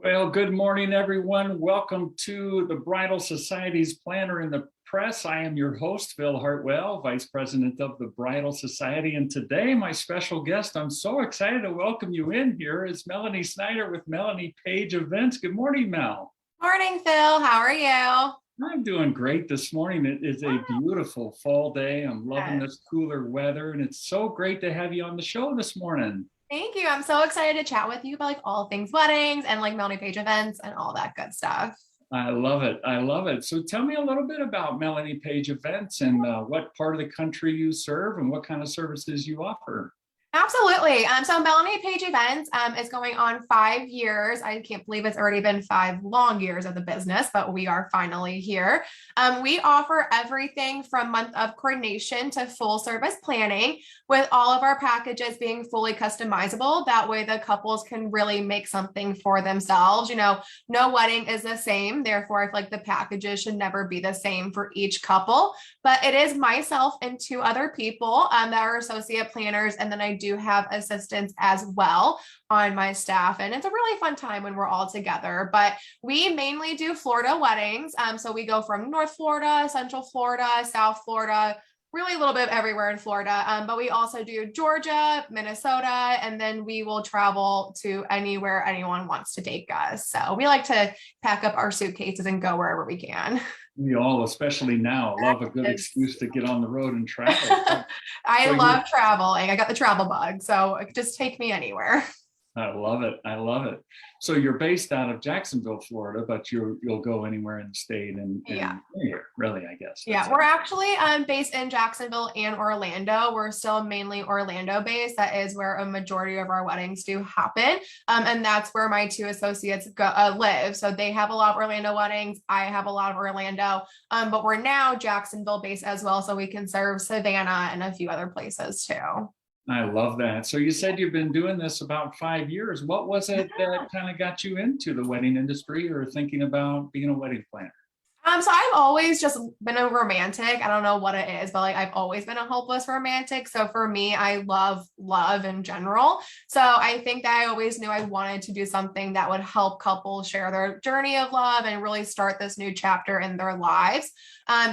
Well, good morning, everyone. Welcome to the Bridal Society's Planner in the Press. I am your host, Phil Hartwell, Vice President of the Bridal Society. And today, my special guest, I'm so excited to welcome you in here, is Melanie Snyder with Melanie Paige Events. Good morning, Mel. Morning, Phil. How are you? I'm doing great this morning. It is a beautiful fall day. I'm loving Yes. this cooler weather, and it's so great to have you on the show this morning. Thank you. I'm so excited to chat with you about all things weddings and Melanie Paige events and all that good stuff. I love it. I love it. So tell me a little bit about Melanie Paige Events and what part of the country you serve and what kind of services you offer. Absolutely. So Melanie Paige Events is going on 5 years. I can't believe it's already been 5 long years of the business, but we are finally here. We offer everything from month of coordination to full service planning, with all of our packages being fully customizable. That way the couples can really make something for themselves. No wedding is the same. Therefore, I feel like the packages should never be the same for each couple. But it is myself and two other people that are associate planners. And then I do have assistants as well on my staff. And it's a really fun time when we're all together. But we mainly do Florida weddings. So we go from North Florida, Central Florida, South Florida, really a little bit of everywhere in Florida. But we also do Georgia, Minnesota, and then we will travel to anywhere anyone wants to take us. So we like to pack up our suitcases and go wherever we can. We all, especially now, love a good excuse to get on the road and travel. I love traveling. I got the travel bug, so just take me anywhere. I love it. I love it. So you're based out of Jacksonville, Florida, but you'll go anywhere in the state and anywhere, really, I guess. Yeah, we're actually based in Jacksonville and Orlando. We're still mainly Orlando based. That is where a majority of our weddings do happen. And that's where my two associates live. So they have a lot of Orlando weddings. I have a lot of Orlando, but we're now Jacksonville based as well. So we can serve Savannah and a few other places too. I love that. So you said you've been doing this about 5 years. What was it that kind of got you into the wedding industry or thinking about being a wedding planner? So I've always just been a romantic. I don't know what it is, but I've always been a hopeless romantic. So for me, I love love in general. So I think that I always knew I wanted to do something that would help couples share their journey of love and really start this new chapter in their lives.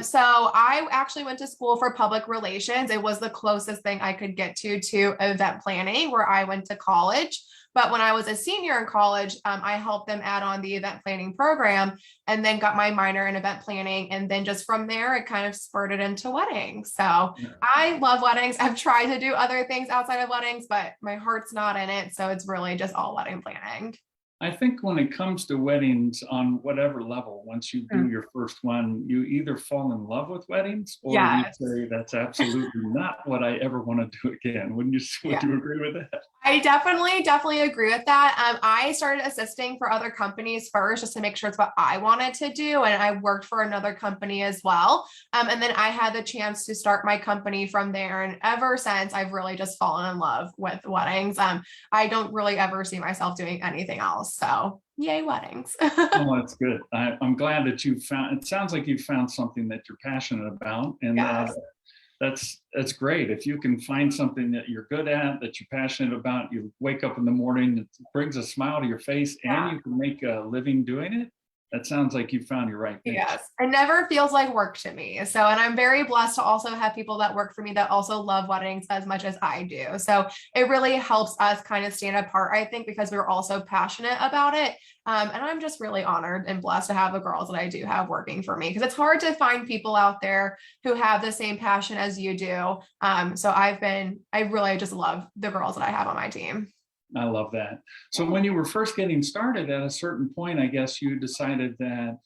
So I actually went to school for public relations. It was the closest thing I could get to event planning, where I went to college. But when I was a senior in college, I helped them add on the event planning program and then got my minor in event planning. And then just from there, it kind of spurted into weddings. So I love weddings. I've tried to do other things outside of weddings, but my heart's not in it. So it's really just all wedding planning. I think when it comes to weddings on whatever level, once you do your first one, you either fall in love with weddings or you say that's absolutely not what I ever want to do again. Would you agree with that? I definitely agree with that. I started assisting for other companies first just to make sure it's what I wanted to do. And I worked for another company as well. And then I had the chance to start my company from there. And ever since, I've really just fallen in love with weddings. I don't really ever see myself doing anything else. So yay, weddings. Oh, that's good. I'm glad that it sounds like you found something that you're passionate about. And that's great. If you can find something that you're good at, that you're passionate about, you wake up in the morning, it brings a smile to your face and you can make a living doing it. That sounds like you found your right thing. Yes, it never feels like work to me. So, and I'm very blessed to also have people that work for me that also love weddings as much as I do. So it really helps us kind of stand apart, I think, because we're also passionate about it. And I'm just really honored and blessed to have the girls that I do have working for me, because it's hard to find people out there who have the same passion as you do. So I really just love the girls that I have on my team. I love that. So when you were first getting started, at a certain point, I guess you decided that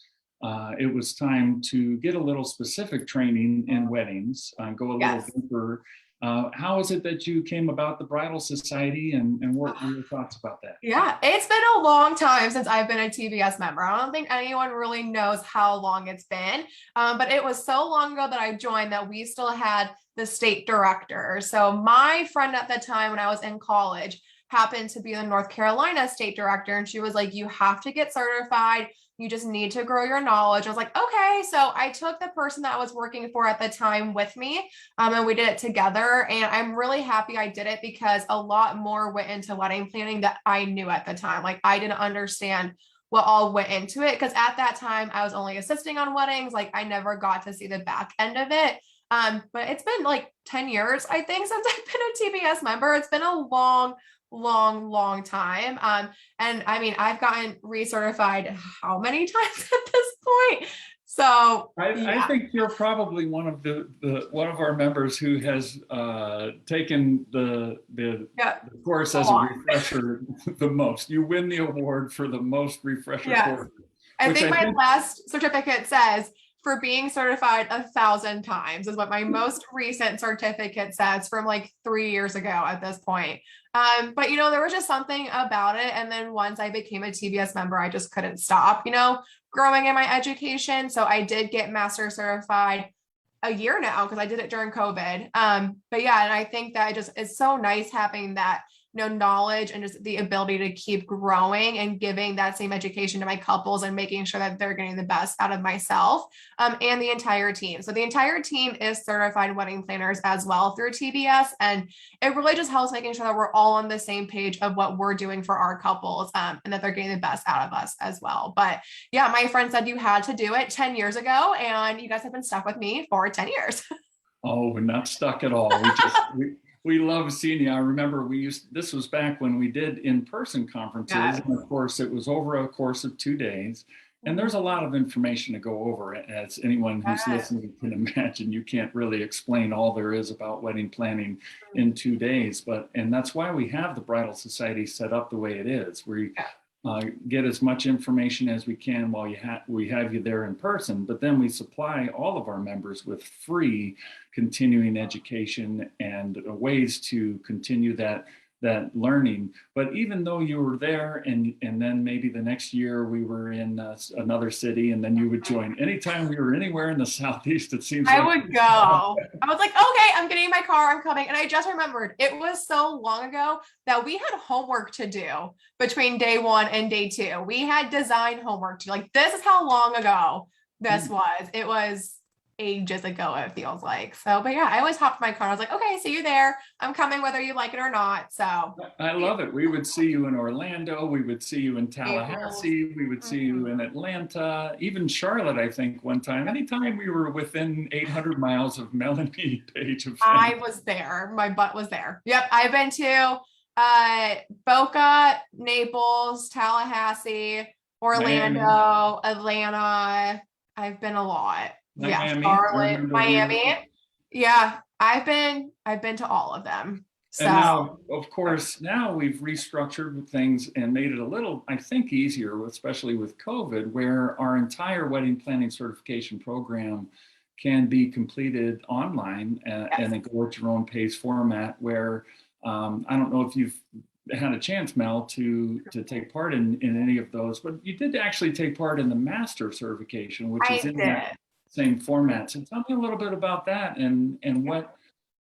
it was time to get a little specific training in weddings, go a little deeper. How is it that you came about the Bridal Society and what were your thoughts about that? Yeah, it's been a long time since I've been a TBS member. I don't think anyone really knows how long it's been, but it was so long ago that I joined that we still had the state director. So my friend at the time when I was in college happened to be the North Carolina state director. And she was like, you have to get certified. You just need to grow your knowledge. I was like, okay. So I took the person that I was working for at the time with me, and we did it together. And I'm really happy I did it because a lot more went into wedding planning that I knew at the time. Like I didn't understand what all went into it because at that time I was only assisting on weddings. Like I never got to see the back end of it. But it's been like 10 years, I think, since I've been a TBS member. It's been a long time. And I mean, I've gotten recertified how many times at this point? So I think you're probably one of one of our members who has taken the course as a refresher the most. You win the award for the most refresher course. I think my last certificate says for being certified 1,000 times is what my most recent certificate says from like 3 years ago at this point. But you know, there was just something about it. And then once I became a TBS member, I just couldn't stop, you know, growing in my education. So I did get master certified a year now because I did it during COVID. But yeah, and I think that it's so nice having that, you know, knowledge and just the ability to keep growing and giving that same education to my couples and making sure that they're getting the best out of myself, and the entire team. So the entire team is certified wedding planners as well through TBS. And it really just helps making sure that we're all on the same page of what we're doing for our couples, and that they're getting the best out of us as well. But yeah, my friend said you had to do it 10 years ago and you guys have been stuck with me for 10 years. Oh, we're not stuck at all. We love seeing you. I remember this was back when we did in-person conferences. Yeah. And of course, it was over a course of 2 days. And there's a lot of information to go over. As anyone who's listening can imagine, you can't really explain all there is about wedding planning in 2 days. And that's why we have the Bridal Society set up the way it is. We get as much information as we can while we have you there in person, but then we supply all of our members with free continuing education and ways to continue that learning. But even though you were there and then maybe the next year we were in another city and then you would join, anytime we were anywhere in the Southeast, it seems I would go. I was like, okay, I'm getting in my car, I'm coming. And I just remembered it was so long ago that we had homework to do between day 1 and day 2. We had design homework to like, this is how long ago this was. It was ages ago, it feels like. So, but yeah, I always hopped in my car. I was like, okay, see you there. I'm coming whether you like it or not. So I love it. We would see you in Orlando. We would see you in Tallahassee. We would see you in Atlanta, even Charlotte, I think one time. Anytime we were within 800 miles of Melanie Paige Events. I was there. My butt was there. Yep. I've been to Boca, Naples, Tallahassee, Orlando, Atlanta. I've been a lot. Miami, Charlotte, Miami. Yeah, I've been to all of them. So and now, of course, now we've restructured things and made it a little, I think, easier, especially with COVID, where our entire wedding planning certification program can be completed online and then go at your own pace format. Where I don't know if you've had a chance, Mel, to take part in any of those, but you did actually take part in the master certification, which is in that same format. So tell me a little bit about that and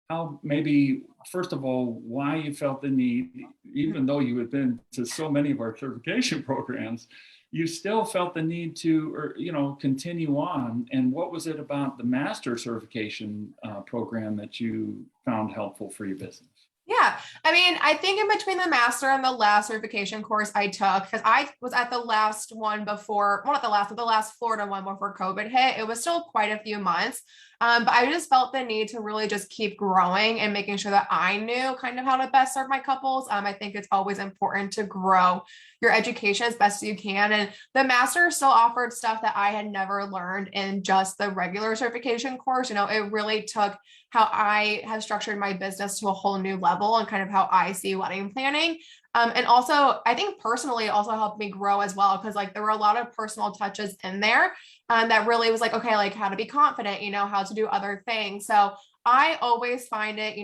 how maybe, first of all, why you felt the need, even though you had been to so many of our certification programs, you still felt the need to, continue on. And what was it about the master certification program that you found helpful for your business? Yeah, I mean, I think in between the master and the last certification course I took, because I was at the last one before, well, not the last, but the last Florida one before COVID hit, it was still quite a few months. But I just felt the need to really just keep growing and making sure that I knew kind of how to best serve my couples. I think it's always important to grow your education as best as you can. And the master still offered stuff that I had never learned in just the regular certification course. You know, it really took how I have structured my business to a whole new level and kind of how I see wedding planning. And also, I think personally, it also helped me grow as well, because like there were a lot of personal touches in there that really was like, okay, like how to be confident, how to do other things. So I always find it,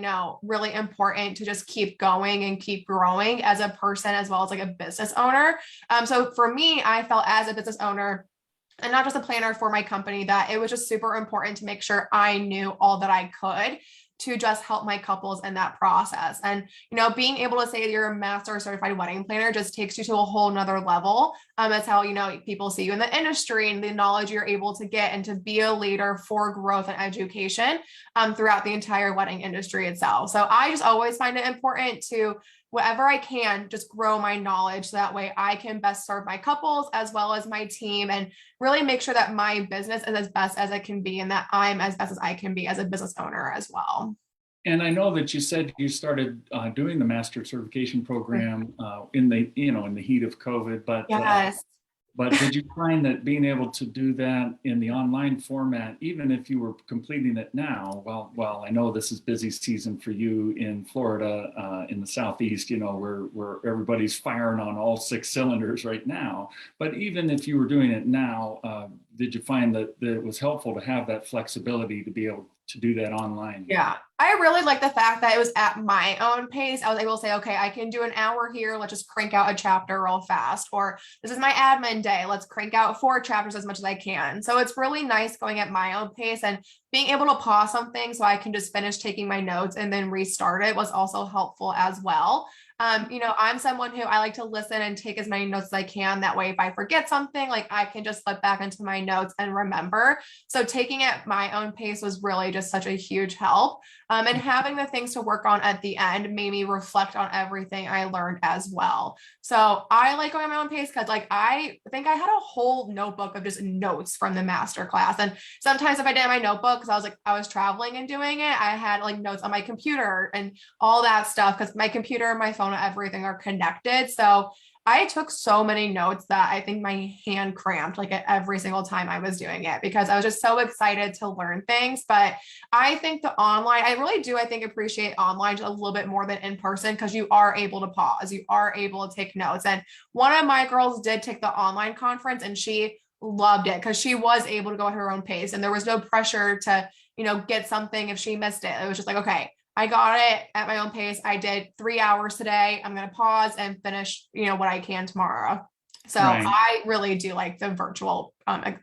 really important to just keep going and keep growing as a person, as well as like a business owner. So for me, I felt as a business owner, and not just a planner for my company, that it was just super important to make sure I knew all that I could to just help my couples in that process. And, you know, being able to say that you're a master certified wedding planner just takes you to a whole nother level. That's how, you know, people see you in the industry and the knowledge you're able to get, and to be a leader for growth and education throughout the entire wedding industry itself. So I just always find it important to, whatever I can, just grow my knowledge so that way I can best serve my couples as well as my team, and really make sure that my business is as best as it can be, and that I'm as best as I can be as a business owner as well. And I know that you said you started doing the master certification program in the, you know, in the heat of COVID, Yes. but did you find that being able to do that in the online format, even if you were completing it now, well, I know this is busy season for you in Florida, in the Southeast, you know, where everybody's firing on all 6 cylinders right now. But even if you were doing it now, did you find that it was helpful to have that flexibility to be able to do that online? Yeah, I really like the fact that it was at my own pace. I was able to say, okay, I can do an hour here. Let's just crank out a chapter real fast. Or this is my admin day. Let's crank out 4 chapters as much as I can. So it's really nice going at my own pace, and being able to pause something so I can just finish taking my notes and then restart it was also helpful as well. You know, I'm someone who I like to listen and take as many notes as I can. That way, if I forget something, like I can just slip back into my notes and remember. So taking it at my own pace was really just such a huge help. And having the things to work on at the end made me reflect on everything I learned as well. So I like going at my own pace because, like, I think I had a whole notebook of just notes from the master class. And sometimes if I didn't have my notebook, because I was traveling and doing it, I had like notes on my computer and all that stuff, because my computer and my phone and everything are connected. So I took so many notes that I think my hand cramped like at every single time I was doing it, because I was just so excited to learn things. But I think the online, I really do, I think, appreciate online a little bit more than in person, because you are able to pause, you are able to take notes. And one of my girls did take the online conference, and she loved it because she was able to go at her own pace, and there was no pressure to, you know, get something if she missed it. It was just like, okay, I got it at my own pace. I did 3 hours today. I'm going to pause and finish, you know, what I can tomorrow. So Right. I really do like the virtual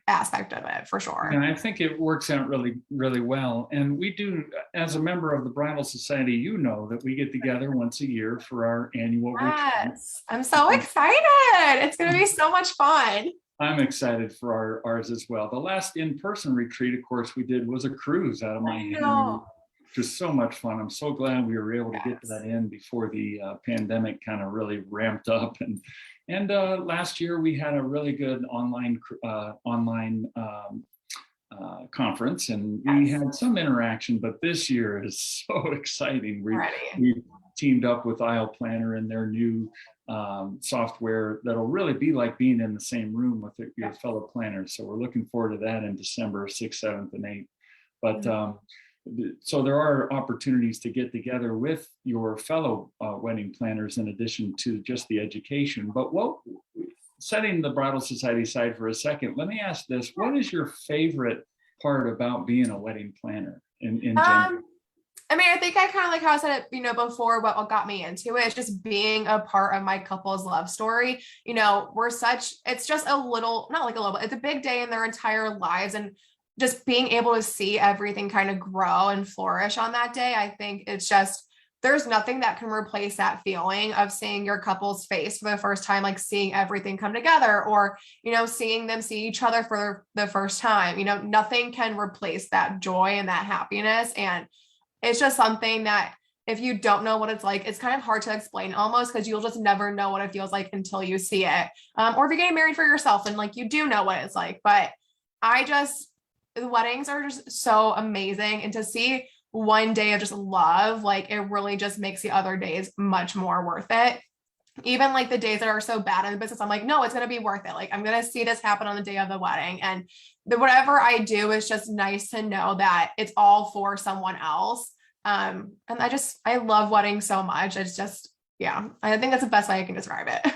aspect of it for sure. And I think it works out really, really well. And we do, as a member of the Bridal Society, you know that we get together once a year for our annual retreat. Yes, I'm so excited. It's going to be so much fun. I'm excited for ours as well. The last in-person retreat, of course, we did was a cruise out of Miami. Just so much fun. I'm so glad we were able to get that in before the pandemic kind of really ramped up. And last year we had a really good online conference, and we had some interaction. But this year is so exciting. We teamed up with Aisle Planner and their new software that'll really be like being in the same room with your fellow planners. So we're looking forward to that in December 6th, 7th, and 8th. But so there are opportunities to get together with your fellow wedding planners in addition to just the education. But setting the Bridal Society aside for a second, let me ask this: what is your favorite part about being a wedding planner in general? I mean, I think I kind of like how I said it, you know, before, what got me into it is just being a part of my couple's love story. You know, it's just a little, not like a little, but it's a big day in their entire lives. And just being able to see everything kind of grow and flourish on that day, I think it's just, there's nothing that can replace that feeling of seeing your couple's face for the first time, like seeing everything come together, or, you know, seeing them see each other for the first time. You know, nothing can replace that joy and that happiness. And it's just something that if you don't know what it's like, it's kind of hard to explain almost, because you'll just never know what it feels like until you see it. Or if you're getting married for yourself and like, you do know what it's like. But the weddings are just so amazing. And to see one day of just love, like it really just makes the other days much more worth it. Even like the days that are so bad in the business, I'm like, no, it's going to be worth it. Like I'm going to see this happen on the day of the wedding. And whatever I do is just nice to know that it's all for someone else. And I love weddings so much. It's just, yeah, I think that's the best way I can describe it.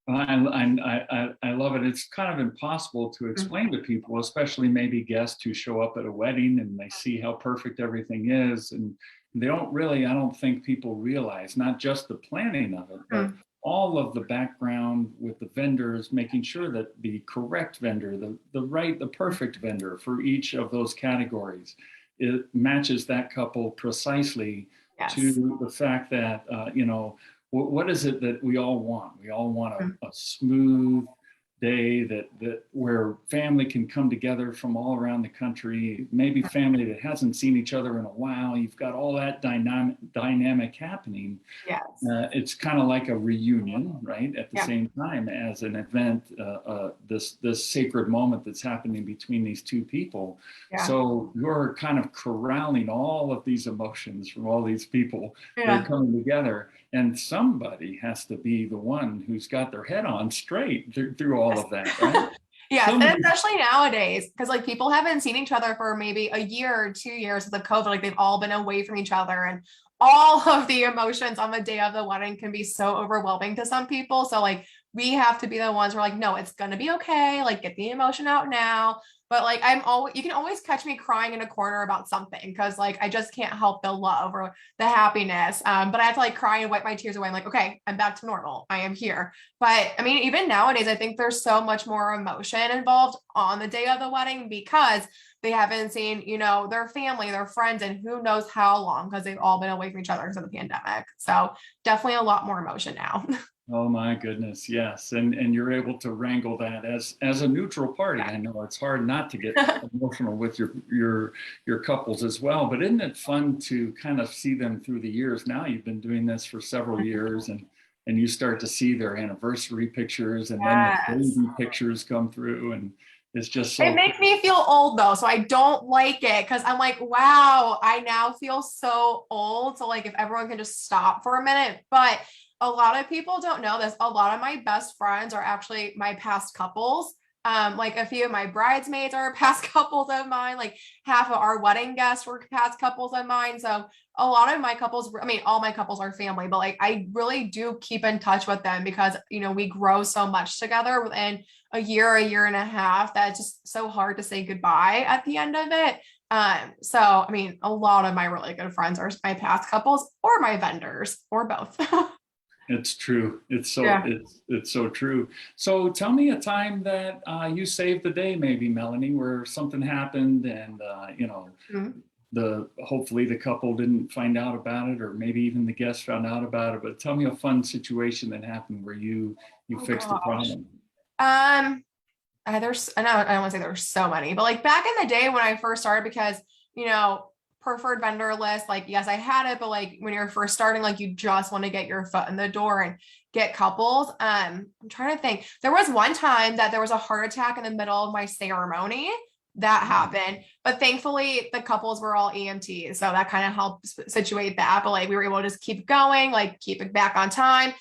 I love it. It's kind of impossible to explain to people, especially maybe guests who show up at a wedding and they see how perfect everything is. And they don't really, I don't think people realize, not just the planning of it, but all of the background with the vendors, making sure that the correct vendor, the perfect vendor for each of those categories. it matches that couple precisely Yes. to the fact that, what is it that we all want? We all want a smooth day that where family can come together from all around the country, maybe family that hasn't seen each other in a while. You've got all that dynamic happening. Yes. It's kind of like a reunion, right? At the Yeah. same time as an event, this sacred moment that's happening between these two people. Yeah. So you're kind of corralling all of these emotions from all these people that Yeah. are coming together, and somebody has to be the one who's got their head on straight through all of that, right? Yes, Somebody, and especially nowadays, because like people haven't seen each other for maybe a year or 2 years with the COVID, like they've all been away from each other, and all of the emotions on the day of the wedding can be so overwhelming to some people. So like we have to be the ones who are like, no, it's gonna be okay. Like get the emotion out now. But like you can always catch me crying in a corner about something because like I just can't help the love or the happiness. But I have to like cry and wipe my tears away. I'm like, okay, I'm back to normal. I am here. But I mean, even nowadays, I think there's so much more emotion involved on the day of the wedding because they haven't seen, their family, their friends, and who knows how long because they've all been away from each other because of the pandemic. So definitely a lot more emotion now. oh my goodness, yes, and you're able to wrangle that as a neutral party. I know it's hard not to get emotional with your couples as well, but isn't it fun to kind of see them through the years? Now you've been doing this for several years, and you start to see their anniversary pictures, and then the baby pictures come through, and it's just so It makes me feel old though, so I don't like it because I'm like, wow, I now feel so old. So like if everyone can just stop for a minute. But a lot of people don't know this. A lot of my best friends are actually my past couples. Like a few of my bridesmaids are past couples of mine. Like half of our wedding guests were past couples of mine. So a lot of my couples, I mean, all my couples are family, but like I really do keep in touch with them because, we grow so much together within a year and a half that it's just so hard to say goodbye at the end of it. So I mean, a lot of my really good friends are my past couples or my vendors or both. It's true. It's so Yeah. it's so true. So tell me a time that you saved the day, maybe Melanie, where something happened, and Mhm. hopefully the couple didn't find out about it, or maybe even the guests found out about it. But tell me a fun situation that happened where you Oh fixed the gosh. problem. I know I don't want to say there's so many, but like back in the day when I first started, because preferred vendor list, like yes, I had it, but like when you're first starting, like you just want to get your foot in the door and get couples. I'm trying to think. There was one time that there was a heart attack in the middle of my ceremony that happened, but thankfully the couples were all EMTs, so that kind of helped situate that. But like we were able to just keep going, like keep it back on time.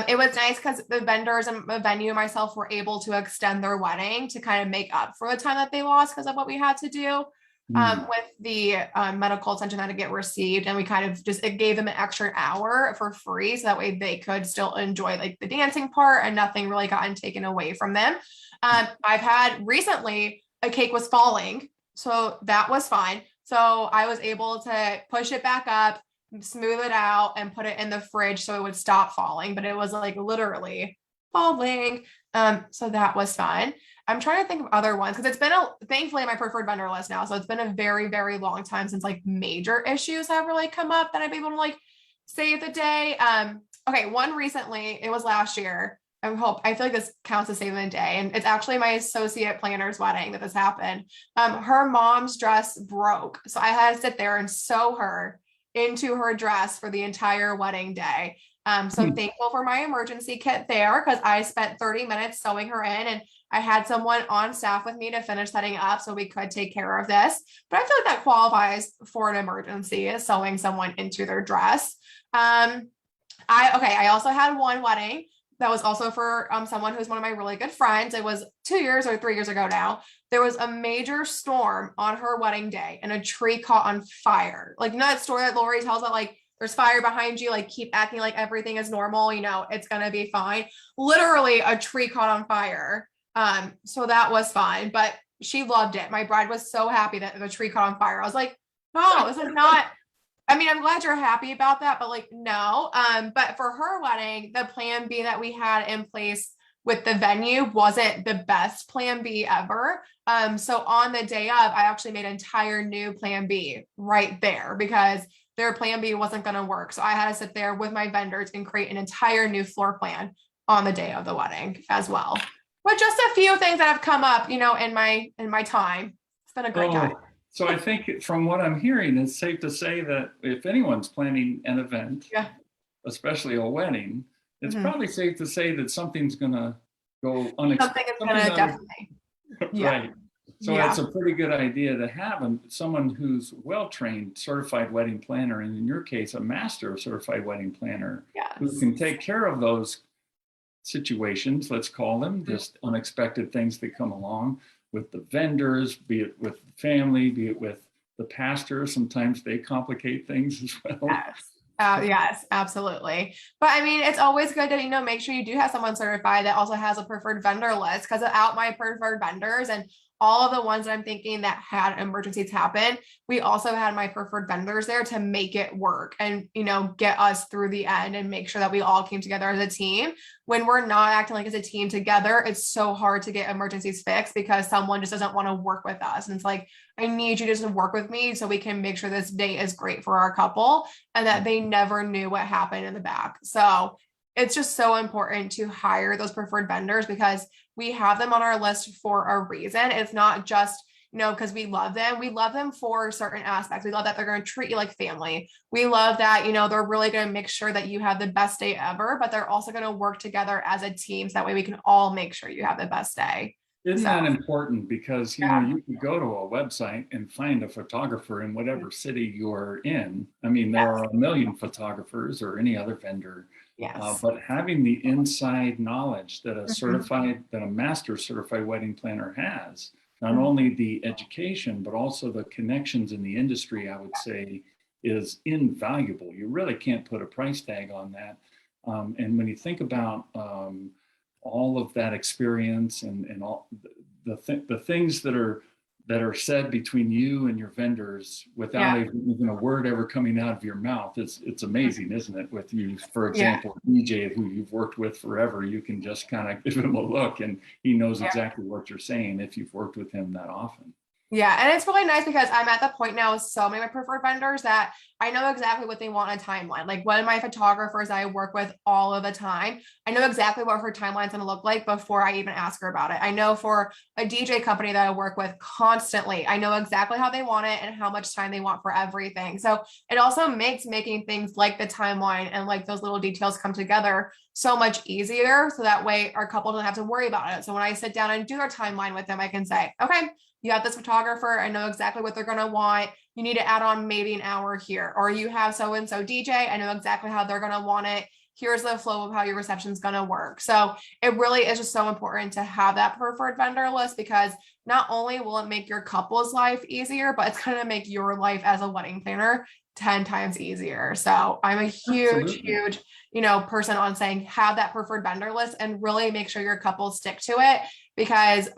It was nice because the vendors and the venue and myself were able to extend their wedding to kind of make up for the time that they lost because of what we had to do with the medical attention that it received. And we kind of it gave them an extra hour for free. So that way they could still enjoy like the dancing part and nothing really gotten taken away from them. I've had recently a cake was falling. So that was fine. So I was able to push it back up, smooth it out, and put it in the fridge so it would stop falling, but it was like literally falling. So that was fun. I'm trying to think of other ones because it's been thankfully my preferred vendor list now. So it's been a very, very long time since like major issues have really come up that I've been able to like save the day. Okay, one recently, it was last year. I feel like this counts as saving the day. And it's actually my associate planner's wedding that this happened. Her mom's dress broke. So I had to sit there and sew her into her dress for the entire wedding day. So thankful for my emergency kit there because I spent 30 minutes sewing her in, and I had someone on staff with me to finish setting up so we could take care of this. But I feel like that qualifies for an emergency, is sewing someone into their dress. I also had one wedding that was also for someone who's one of my really good friends. It was 2 years or 3 years ago now. There was a major storm on her wedding day and a tree caught on fire. Like, that story that Lori tells that like there's fire behind you, like keep acting like everything is normal, it's gonna be fine. Literally a tree caught on fire. So that was fine, but she loved it. My bride was so happy that the tree caught on fire. I was like, no, this is not, I mean, I'm glad you're happy about that, but like, no. But for her wedding, the plan B that we had in place with the venue wasn't the best plan B ever. So on the day of, I actually made an entire new plan B right there because their plan B wasn't going to work. So I had to sit there with my vendors and create an entire new floor plan on the day of the wedding as well. But just a few things that have come up, in my time. It's been a great time. So I think from what I'm hearing, it's safe to say that if anyone's planning an event, especially a wedding, it's probably safe to say that something's going to go unexpected. Something is going to definitely. Right. So it's a pretty good idea to have someone who's well-trained, certified wedding planner, and in your case, a master certified wedding planner, who can take care of those situations, let's call them, just unexpected things that come along with the vendors, be it with the family, be it with the pastor. Sometimes they complicate things as well. Yes, absolutely. But I mean, it's always good to, make sure you do have someone certified that also has a preferred vendor list, because without my preferred vendors and all of the ones that I'm thinking that had emergencies happen, we also had my preferred vendors there to make it work and, get us through the end and make sure that we all came together as a team. When we're not acting like as a team together, it's so hard to get emergencies fixed because someone just doesn't want to work with us. And it's like, I need you just to work with me so we can make sure this date is great for our couple and that they never knew what happened in the back. So it's just so important to hire those preferred vendors because we have them on our list for a reason. It's not just, because we love them. We love them for certain aspects. We love that they're going to treat you like family. We love that, they're really going to make sure that you have the best day ever, but they're also going to work together as a team. So that way we can all make sure you have the best day. Isn't that important? Because, you can go to a website and find a photographer in whatever city you're in. I mean, there are a million photographers or any other vendor. But having the inside knowledge that a master certified wedding planner has, not only the education, but also the connections in the industry, I would say, is invaluable. You really can't put a price tag on that. And when you think about all of that experience and all the things that are said between you and your vendors without even a word ever coming out of your mouth, it's amazing, isn't it? With you, for example, DJ, who you've worked with forever, you can just kind of give him a look and he knows exactly what you're saying if you've worked with him that often. Yeah. And it's really nice because I'm at the point now with so many of my preferred vendors that I know exactly what they want in a timeline. Like one of my photographers I work with all of the time, I know exactly what her timeline is going to look like before I even ask her about it. I know for a DJ company that I work with constantly, I know exactly how they want it and how much time they want for everything. So it also makes making things like the timeline and like those little details come together so much easier. So that way our couple doesn't have to worry about it. So when I sit down and do their timeline with them, I can say, okay, you have this photographer. I know exactly what they're going to want. You need to add on maybe an hour here, or you have so-and-so DJ. I know exactly how they're going to want it. Here's the flow of how your reception is going to work. So it really is just so important to have that preferred vendor list because not only will it make your couple's life easier, but it's going to make your life as a wedding planner 10 times easier. So I'm a huge, person on saying have that preferred vendor list and really make sure your couple stick to it because,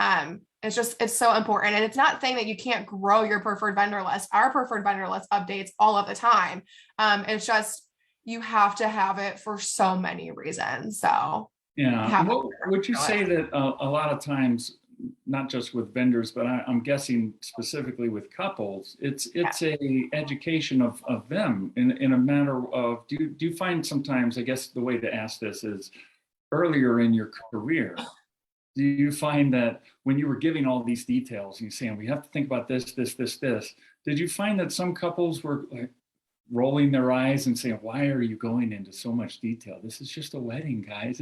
it's so important. And it's not saying that you can't grow your preferred vendor list. Our preferred vendor list updates all of the time. It's just, you have to have it for so many reasons. So would you say that a lot of times, not just with vendors, but I'm guessing specifically with couples, it's a education of them in a matter of, do you find sometimes, I guess the way to ask this is earlier in your career, do you find that when you were giving all these details and you're saying, we have to think about this, did you find that some couples were like rolling their eyes and saying, why are you going into so much detail? This is just a wedding, guys.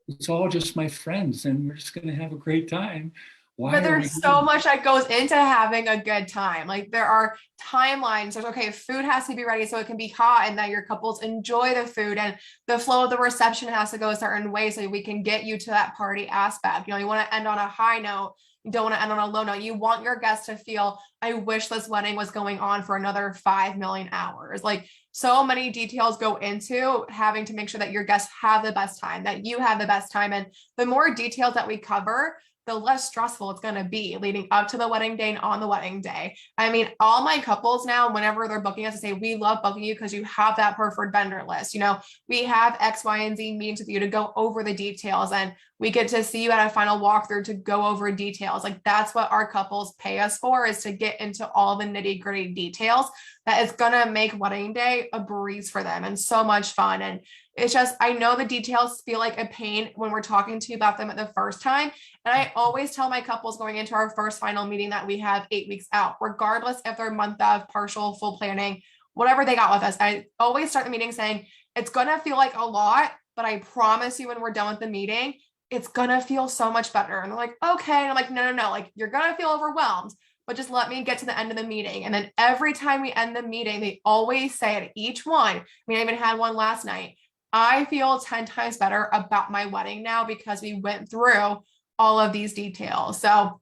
It's all just my friends and we're just going to have a great time. But there's so much that goes into having a good time. Like there are timelines. There's food has to be ready so it can be hot and that your couples enjoy the food, and the flow of the reception has to go a certain way so we can get you to that party aspect. You want to end on a high note. You don't want to end on a low note. You want your guests to feel, I wish this wedding was going on for another 5 million hours. Like so many details go into having to make sure that your guests have the best time, that you have the best time. And the more details that we cover, the less stressful it's going to be leading up to the wedding day and on the wedding day. I mean, all my couples now, whenever they're booking us, to say, we love booking you because you have that preferred vendor list. You know, we have X, Y, and Z meetings with you to go over the details, and we get to see you at a final walkthrough to go over details. Like, that's what our couples pay us for, is to get into all the nitty gritty details that is going to make wedding day a breeze for them and so much fun. And it's just, I know the details feel like a pain when we're talking to you about them at the first time. And I always tell my couples going into our first final meeting that we have 8 weeks out, regardless if they're month of, partial, full planning, whatever they got with us. I always start the meeting saying, it's going to feel like a lot, but I promise you when we're done with the meeting, it's going to feel so much better. And they're like, okay. And I'm like, no. Like, you're going to feel overwhelmed, but just let me get to the end of the meeting. And then every time we end the meeting, they always say at each one, I mean, I even had one last night, I feel 10 times better about my wedding now because we went through all of these details. So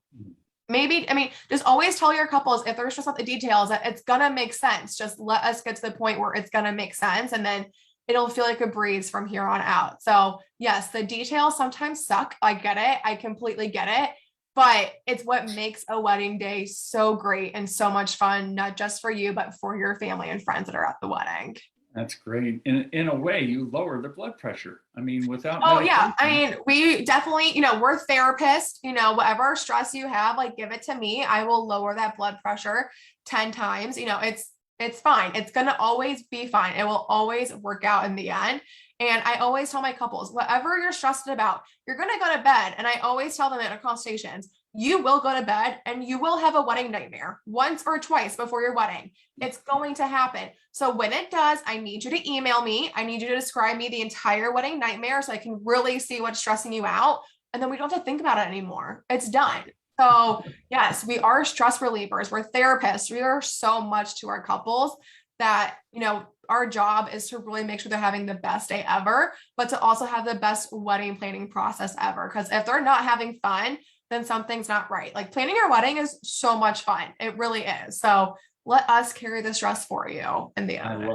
maybe, I mean, just always tell your couples, if there's just not the details, that it's going to make sense. Just let us get to the point where it's going to make sense. And then it'll feel like a breeze from here on out. So yes, the details sometimes suck. I get it. I completely get it. But it's what makes a wedding day so great and so much fun, not just for you, but for your family and friends that are at the wedding. That's great. In a way, you lower the blood pressure. I mean, without Oh yeah. medication. I mean, we definitely, you know, we're therapists, you know, whatever stress you have, like, give it to me. I will lower that blood pressure 10 times. You know, it's fine. It's going to always be fine. It will always work out in the end. And I always tell my couples, whatever you're stressed about, you're going to go to bed. And I always tell them in our consultations, you will go to bed and you will have a wedding nightmare once or twice before your wedding. It's going to happen. So when it does, I need you to email me. I need you to describe me the entire wedding nightmare so I can really see what's stressing you out. And then we don't have to think about it anymore. It's done. So yes, we are stress relievers. We're therapists. We are so much to our couples that, you know, our job is to really make sure they're having the best day ever, but to also have the best wedding planning process ever. Because if they're not having fun, then something's not right. Like, planning your wedding is so much fun. It really is. So let us carry the stress for you in the end.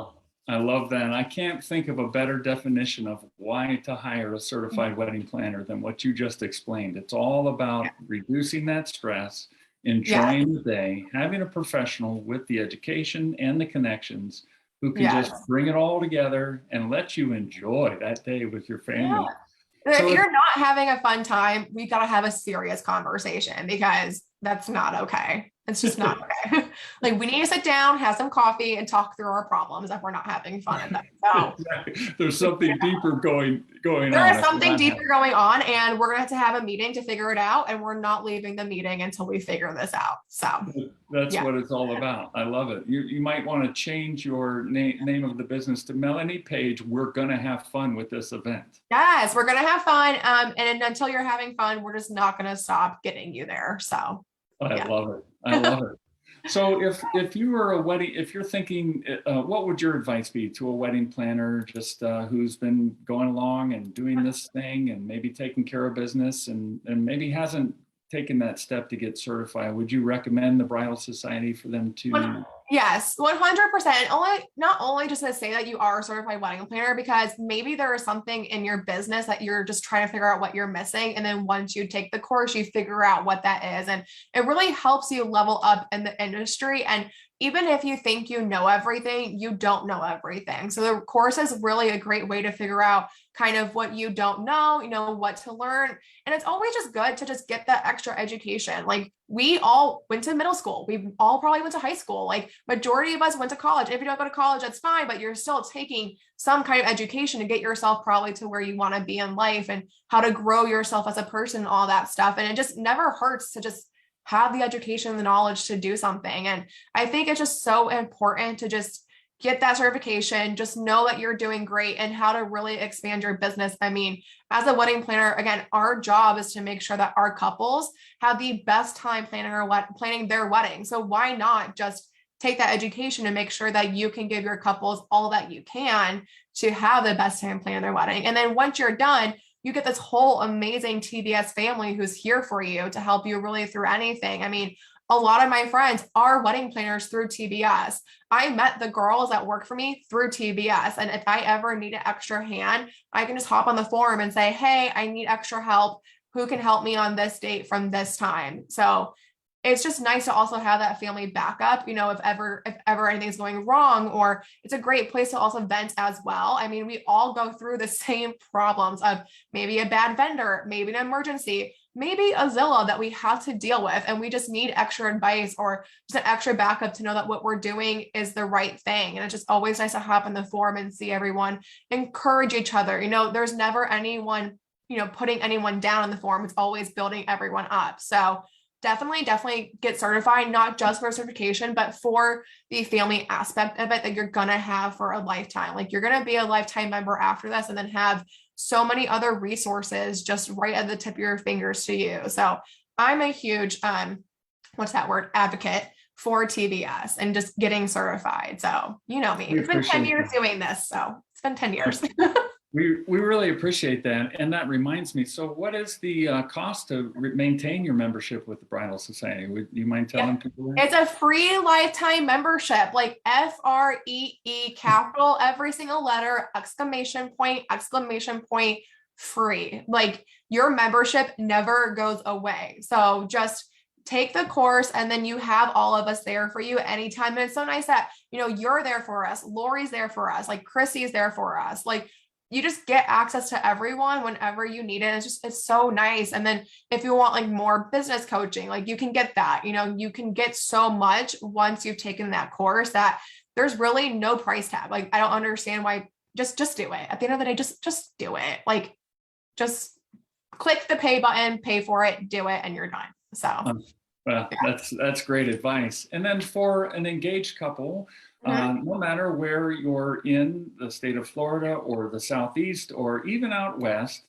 I love that. And I can't think of a better definition of why to hire a certified wedding planner than what you just explained. It's all about reducing that stress, enjoying the day, having a professional with the education and the connections who can just bring it all together and let you enjoy that day with your family. So if you're not having a fun time, we got to have a serious conversation, because that's not okay. It's just not okay. Like, we need to sit down, have some coffee, and talk through our problems if we're not having fun at them. So there's something deeper going on. There is something deeper going on, and we're going to have a meeting to figure it out. And we're not leaving the meeting until we figure this out. So that's what it's all about. I love it. You might want to change your name of the business to Melanie Paige. We're going to have fun with this event. Yes, we're going to have fun. And until you're having fun, we're just not going to stop getting you there. So I love it. I love it. So if you were if you're thinking, what would your advice be to a wedding planner just who's been going along and doing this thing and maybe taking care of business and maybe hasn't taken that step to get certified? Would you recommend the Bridal Society for them to? Yes, 100%. Not only just to say that you are a certified wedding planner, because maybe there is something in your business that you're just trying to figure out what you're missing. And then once you take the course, you figure out what that is. And it really helps you level up in the industry. And even if you think you know everything, you don't know everything. So the course is really a great way to figure out kind of what you don't know, you know, what to learn. And it's always just good to just get that extra education. Like, we all went to middle school. We all probably went to high school. Like, majority of us went to college. If you don't go to college, that's fine, but you're still taking some kind of education to get yourself probably to where you want to be in life and how to grow yourself as a person and all that stuff. And it just never hurts to just have the education and the knowledge to do something. And I think it's just so important to just get that certification, just know that you're doing great and how to really expand your business. I mean, as a wedding planner, again, our job is to make sure that our couples have the best time planning their wedding. So why not just take that education and make sure that you can give your couples all that you can to have the best time planning their wedding. And then once you're done, you get this whole amazing TBS family who's here for you to help you really through anything. I mean, a lot of my friends are wedding planners through TBS. I met the girls that work for me through TBS. And if I ever need an extra hand, I can just hop on the forum and say, hey, I need extra help. who can help me on this date from this time. So it's just nice to also have that family backup, if ever anything's going wrong, or it's a great place to also vent as well. I mean, we all go through the same problems of maybe a bad vendor, maybe an emergency, maybe a Zillow that we have to deal with, and we just need extra advice or just an extra backup to know that what we're doing is the right thing. And it's just always nice to hop in the forum and see everyone encourage each other. There's never anyone, putting anyone down in the forum. It's always building everyone up. So definitely get certified, not just for certification, but for the family aspect of it that you're going to have for a lifetime. Like, you're going to be a lifetime member after this, and then have so many other resources just right at the tip of your fingers to use. So I'm a huge, advocate for TVS and just getting certified. So, me, it's been 10 years doing this. So it's been 10 years. We really appreciate that. And that reminds me, so what is the cost to maintain your membership with the Bridal Society? Would you mind telling people that? It's a free lifetime membership, like FREE, capital, every single letter, exclamation point, free. Like, your membership never goes away. So just take the course, and then you have all of us there for you anytime. And it's so nice that, you're there for us. Lori's there for us. Like, Chrissy's there for us. Like, you just get access to everyone whenever you need it. It's so nice. And then if you want like more business coaching, like, you can get that, you can get so much once you've taken that course that there's really no price tag. Like, I don't understand why. Just do it. At the end of the day, just do it. Like, just click the pay button, pay for it, do it, and you're done. So well, that's great advice. And then for an engaged couple, no matter where you're in the state of Florida or the Southeast or even out west,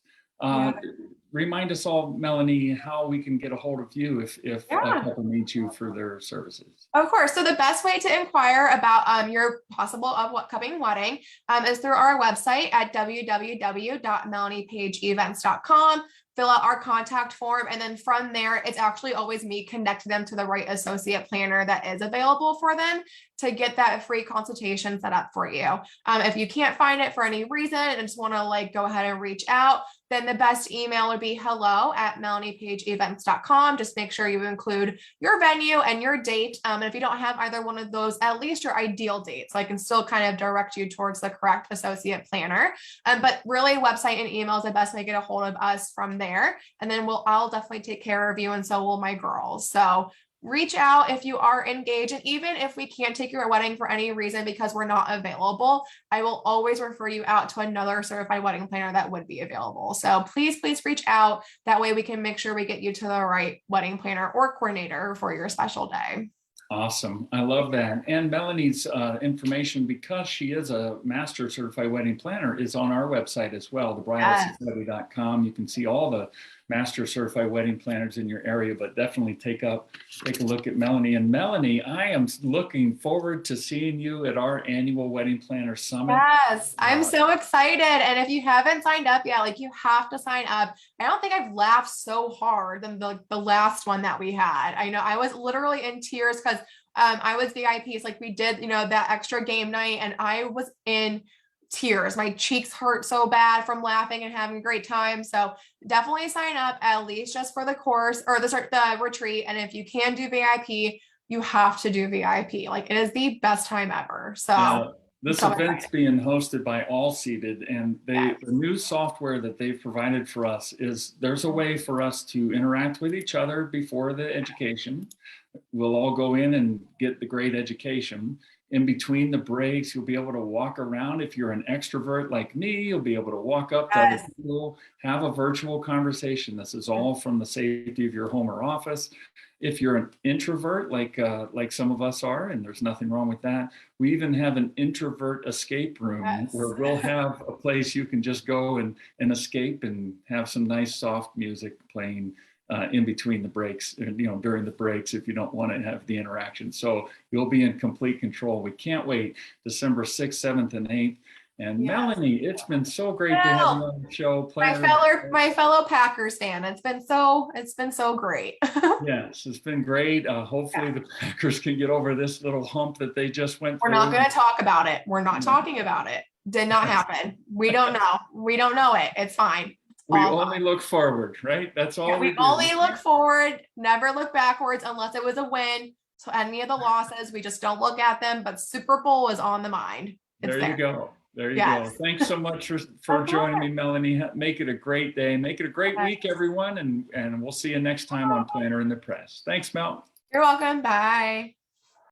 remind us all, Melanie, how we can get a hold of you if a couple needs you for their services. Of course. So the best way to inquire about your possible upcoming wedding is through our website at www.melaniepageevents.com. Fill out our contact form. And then from there, it's actually always me connecting them to the right associate planner that is available for them to get that free consultation set up for you. If you can't find it for any reason and just want to go ahead and reach out, then the best email would be hello@melaniepageevents.com. Just make sure you include your venue and your date. And if you don't have either one of those, at least your ideal date, so I can still kind of direct you towards the correct associate planner. But really, website and email is the best way to get a hold of us from there. And then I'll definitely take care of you, and so will my girls. So reach out if you are engaged. And even if we can't take your wedding for any reason because we're not available, I will always refer you out to another certified wedding planner that would be available. So please reach out. That way we can make sure we get you to the right wedding planner or coordinator for your special day. Awesome. I love that. And Melanie's information, because she is a master certified wedding planner, is on our website as well, thebridalsociety.com. You can see all the master certified wedding planners in your area, but definitely take a look at Melanie. And Melanie, I am looking forward to seeing you at our annual Wedding Planner Summit. Yes, I'm so excited. And if you haven't signed up yet, you have to sign up. I don't think I've laughed so hard than the last one that we had. I know I was literally in tears because I was VIPs. We did, that extra game night, and I was in tears. My cheeks hurt so bad from laughing and having a great time. So definitely sign up, at least just for the course or the retreat. And if you can do VIP, you have to do VIP. It is the best time ever. So this event's being hosted by All Seated, and the new software that they've provided for us is there's a way for us to interact with each other before the education. We'll all go in and get the great education. In between the breaks, you'll be able to walk around. If you're an extrovert like me, you'll be able to walk up to other people, have a virtual conversation. This is all from the safety of your home or office. If you're an introvert, like some of us are, and there's nothing wrong with that, we even have an introvert escape room where we'll have a place you can just go and escape and have some nice soft music playing in between the breaks, during the breaks, if you don't want to have the interaction. So you'll be in complete control. We can't wait. December 6th, 7th, and 8th. And Melanie, it's been so great to have you on the show. My fellow Packers fan. It's been so great. Yes, it's been great. Hopefully the Packers can get over this little hump that they just went through. We're not going to talk about it. We're not talking about it. Did not happen. We don't know. We don't know it. It's fine. We all only look forward, right? That's all we we do. only look forward, never look backwards unless it was a win. So any of the losses, we just don't look at them. But Super Bowl is on the mind. It's There you go. There you go. Yes. Thanks so much for joining me, Melanie. Make it a great day. Make it a great Okay. week, everyone. And we'll see you next time on Planner in the Press. Thanks, Mel. You're welcome. Bye.